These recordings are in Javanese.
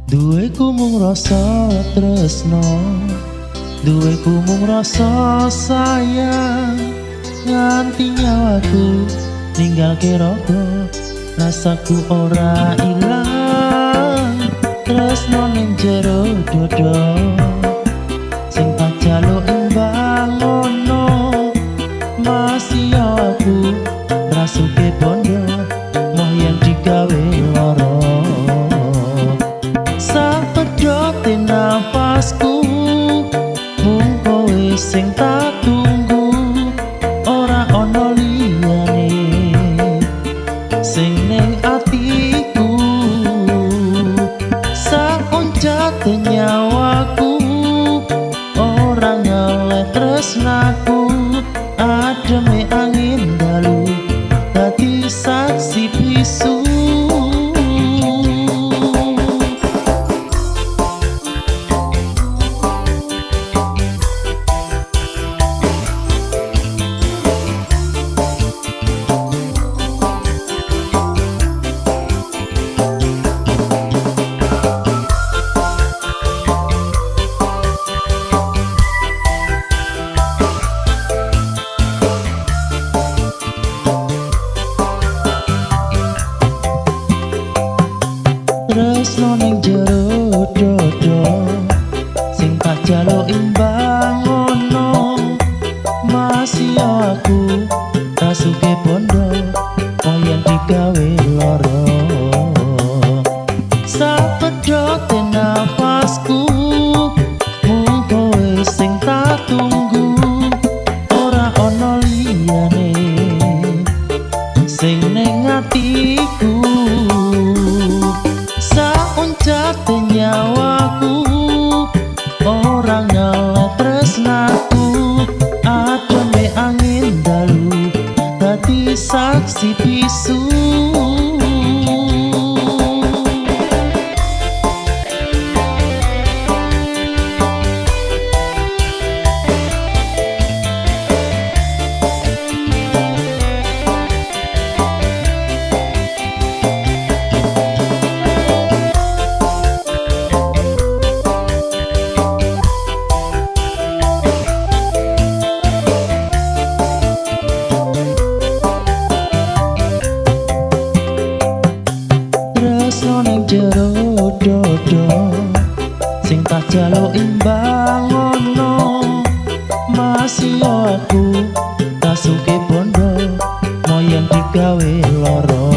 Duweku mung rasa tresno, duweku mung rasa sayang. Nganti nyawaku ninggal kerogo, rasaku ora ilang. Tresno ning jero dodo, sing tak jaluk imbang ngono. Masih aku rasuke bondo, moh yen digawe loro. Sapedote nafasku, mung kowe sing tak tunggu. Ora ono liyane sing ning atiku. Saonjate nyawaku, ora ngeleh tresnaku. Ademe angin dalu, dadi saksi bisu. Tresno ning jero dodo, sing tak jaluk imbang ngono. Masih aku rasuke bondo, koyen digawe loro. Sapedote nafasku, mung kowe sing tak tunggu. Ora ono liyane sing ning atiku. Saunjate nyawaku, ora ngeleh tresnaku. Ademe angin dalu, dadi saksi bisu. Tresno ning jero dodo, sing tak jaluk imbang ngono. Masih aku rasuke bondo, moyen digawe loro.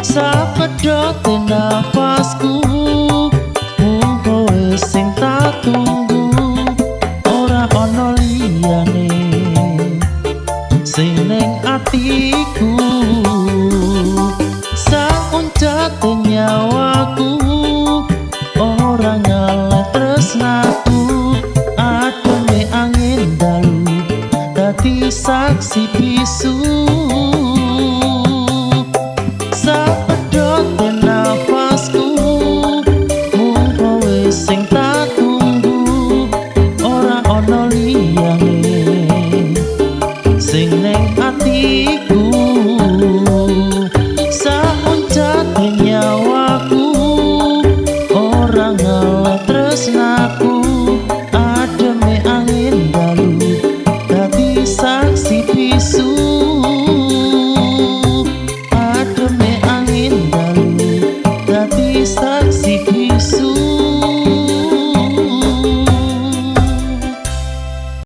Sapedote nafasku, mung kowe sing tak tunggu. Ora ono liyane sing ning atiku. Saunjate nyawaku, ora ngeleh tresnaku. Ademe angin dalu, dadi saksi bisu.